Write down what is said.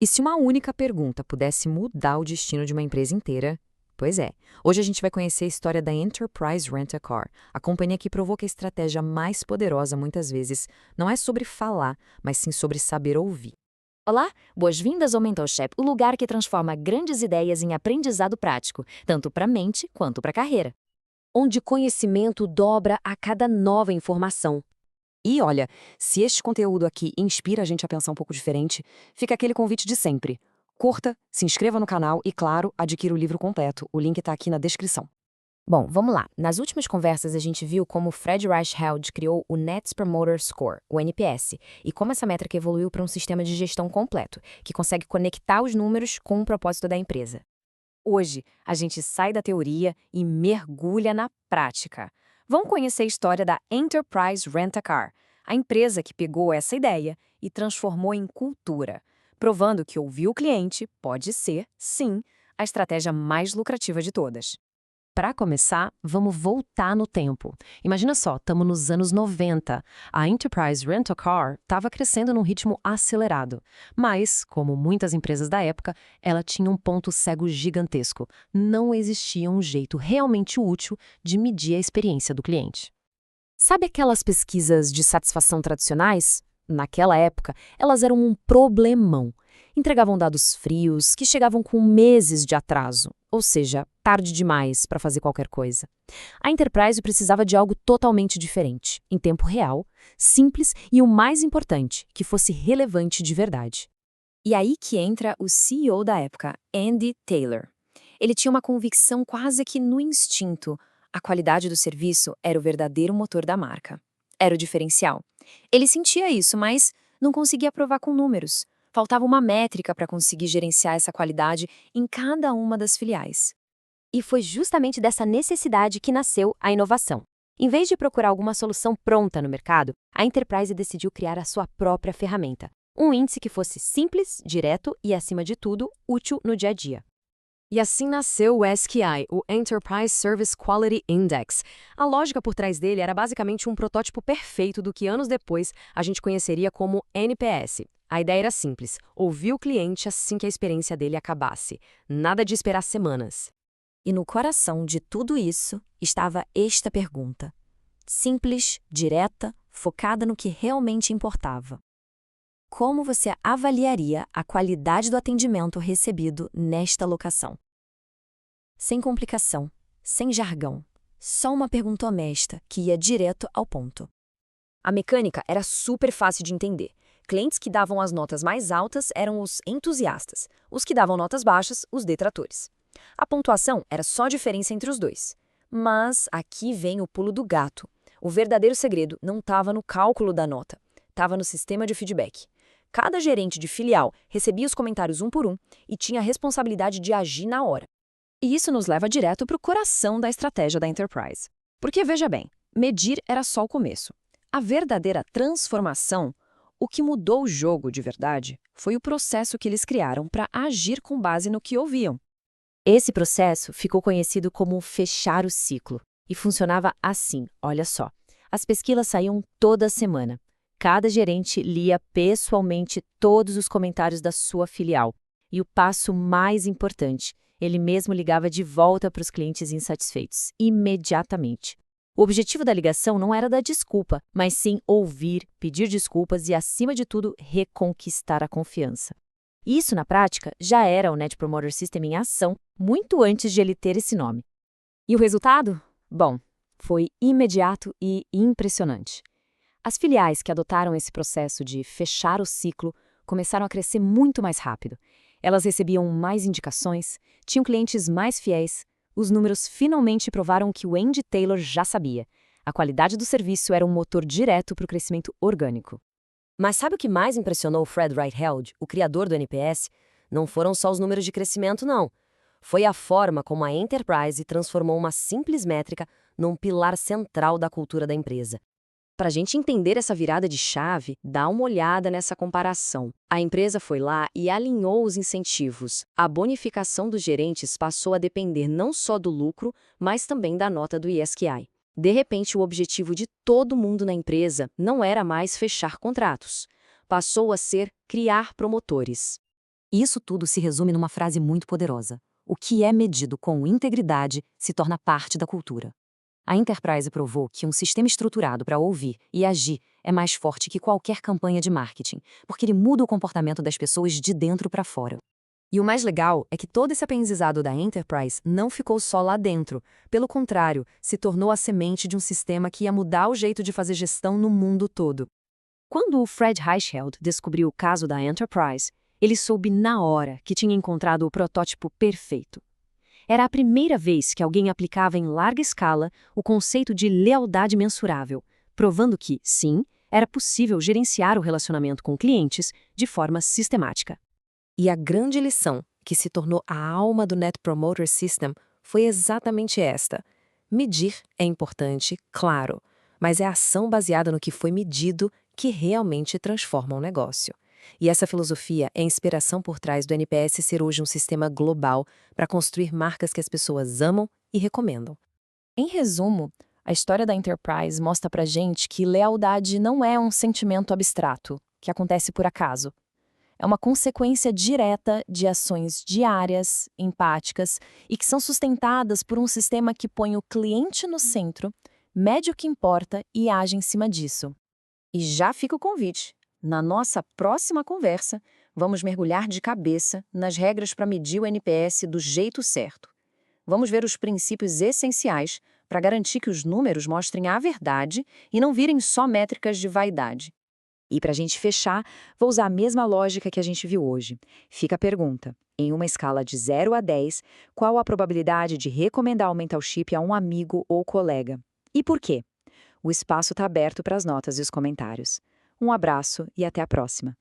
E se uma única pergunta pudesse mudar o destino de uma empresa inteira? Pois é, hoje a gente vai conhecer a história da Enterprise Rent-A-Car, a companhia que provou que a estratégia mais poderosa muitas vezes não é sobre falar, mas sim sobre saber ouvir. Olá, boas-vindas ao Mentorship, o lugar que transforma grandes ideias em aprendizado prático, tanto para a mente quanto para a carreira. Onde conhecimento dobra a cada nova informação. E olha, se este conteúdo aqui inspira a gente a pensar um pouco diferente, fica aquele convite de sempre. Curta, se inscreva no canal e, claro, adquira o livro completo. O link está aqui na descrição. Bom, vamos lá. Nas últimas conversas a gente viu como Fred Reichheld criou o Net Promoter Score, o NPS, e como essa métrica evoluiu para um sistema de gestão completo, que consegue conectar os números com o propósito da empresa. Hoje, a gente sai da teoria e mergulha na prática. Vamos conhecer a história da Enterprise Rent-A-Car, a empresa que pegou essa ideia e transformou em cultura, provando que ouvir o cliente pode ser, sim, a estratégia mais lucrativa de todas. Para começar, vamos voltar no tempo. Imagina só, estamos nos anos 90. A Enterprise Rent-A-Car estava crescendo num ritmo acelerado. Mas, como muitas empresas da época, ela tinha um ponto cego gigantesco. Não existia um jeito realmente útil de medir a experiência do cliente. Sabe aquelas pesquisas de satisfação tradicionais? Naquela época, elas eram um problemão. Entregavam dados frios que chegavam com meses de atraso, ou seja, tarde demais para fazer qualquer coisa. A Enterprise precisava de algo totalmente diferente, em tempo real, simples e o mais importante, que fosse relevante de verdade. E aí que entra o CEO da época, Andy Taylor. Ele tinha uma convicção quase que no instinto. A qualidade do serviço era o verdadeiro motor da marca. Era o diferencial. Ele sentia isso, mas não conseguia provar com números. Faltava uma métrica para conseguir gerenciar essa qualidade em cada uma das filiais. E foi justamente dessa necessidade que nasceu a inovação. Em vez de procurar alguma solução pronta no mercado, a Enterprise decidiu criar a sua própria ferramenta. Um índice que fosse simples, direto e, acima de tudo, útil no dia a dia. E assim nasceu o SQI, o Enterprise Service Quality Index. A lógica por trás dele era basicamente um protótipo perfeito do que anos depois a gente conheceria como NPS. A ideia era simples: ouvir o cliente assim que a experiência dele acabasse. Nada de esperar semanas. E no coração de tudo isso estava esta pergunta. Simples, direta, focada no que realmente importava. Como você avaliaria a qualidade do atendimento recebido nesta locação? Sem complicação, sem jargão, só uma pergunta honesta que ia direto ao ponto. A mecânica era super fácil de entender. Clientes que davam as notas mais altas eram os entusiastas, os que davam notas baixas, os detratores. A pontuação era só a diferença entre os dois. Mas aqui vem o pulo do gato. O verdadeiro segredo não estava no cálculo da nota, estava no sistema de feedback. Cada gerente de filial recebia os comentários um por um e tinha a responsabilidade de agir na hora. E isso nos leva direto para o coração da estratégia da Enterprise. Porque, veja bem, medir era só o começo. A verdadeira transformação, o que mudou o jogo de verdade, foi o processo que eles criaram para agir com base no que ouviam. Esse processo ficou conhecido como fechar o ciclo e funcionava assim, olha só. As pesquisas saíam toda semana. Cada gerente lia pessoalmente todos os comentários da sua filial. E o passo mais importante, ele mesmo ligava de volta para os clientes insatisfeitos, imediatamente. O objetivo da ligação não era dar desculpa, mas sim ouvir, pedir desculpas e, acima de tudo, reconquistar a confiança. Isso, na prática, já era o Net Promoter System em ação, muito antes de ele ter esse nome. E o resultado? Bom, foi imediato e impressionante. As filiais que adotaram esse processo de fechar o ciclo começaram a crescer muito mais rápido. Elas recebiam mais indicações, tinham clientes mais fiéis. Os números finalmente provaram o que o Andy Taylor já sabia. A qualidade do serviço era um motor direto para o crescimento orgânico. Mas sabe o que mais impressionou o Fred Reichheld, o criador do NPS? Não foram só os números de crescimento, não. Foi a forma como a Enterprise transformou uma simples métrica num pilar central da cultura da empresa. Para a gente entender essa virada de chave, dá uma olhada nessa comparação. A empresa foi lá e alinhou os incentivos. A bonificação dos gerentes passou a depender não só do lucro, mas também da nota do ESQI. De repente, o objetivo de todo mundo na empresa não era mais fechar contratos. Passou a ser criar promotores. E isso tudo se resume numa frase muito poderosa. O que é medido com integridade se torna parte da cultura. A Enterprise provou que um sistema estruturado para ouvir e agir é mais forte que qualquer campanha de marketing, porque ele muda o comportamento das pessoas de dentro para fora. E o mais legal é que todo esse aprendizado da Enterprise não ficou só lá dentro. Pelo contrário, se tornou a semente de um sistema que ia mudar o jeito de fazer gestão no mundo todo. Quando o Fred Reichheld descobriu o caso da Enterprise, ele soube na hora que tinha encontrado o protótipo perfeito. Era a primeira vez que alguém aplicava em larga escala o conceito de lealdade mensurável, provando que, sim, era possível gerenciar o relacionamento com clientes de forma sistemática. E a grande lição, que se tornou a alma do Net Promoter System, foi exatamente esta. Medir é importante, claro, mas é a ação baseada no que foi medido que realmente transforma um negócio. E essa filosofia é a inspiração por trás do NPS ser hoje um sistema global para construir marcas que as pessoas amam e recomendam. Em resumo, a história da Enterprise mostra pra gente que lealdade não é um sentimento abstrato, que acontece por acaso. É uma consequência direta de ações diárias, empáticas e que são sustentadas por um sistema que põe o cliente no centro, mede o que importa e age em cima disso. E já fica o convite. Na nossa próxima conversa, vamos mergulhar de cabeça nas regras para medir o NPS do jeito certo. Vamos ver os princípios essenciais para garantir que os números mostrem a verdade e não virem só métricas de vaidade. E para a gente fechar, vou usar a mesma lógica que a gente viu hoje. Fica a pergunta: em uma escala de 0 a 10, qual a probabilidade de recomendar o Mentalship a um amigo ou colega? E por quê? O espaço está aberto para as notas e os comentários. Um abraço e até a próxima!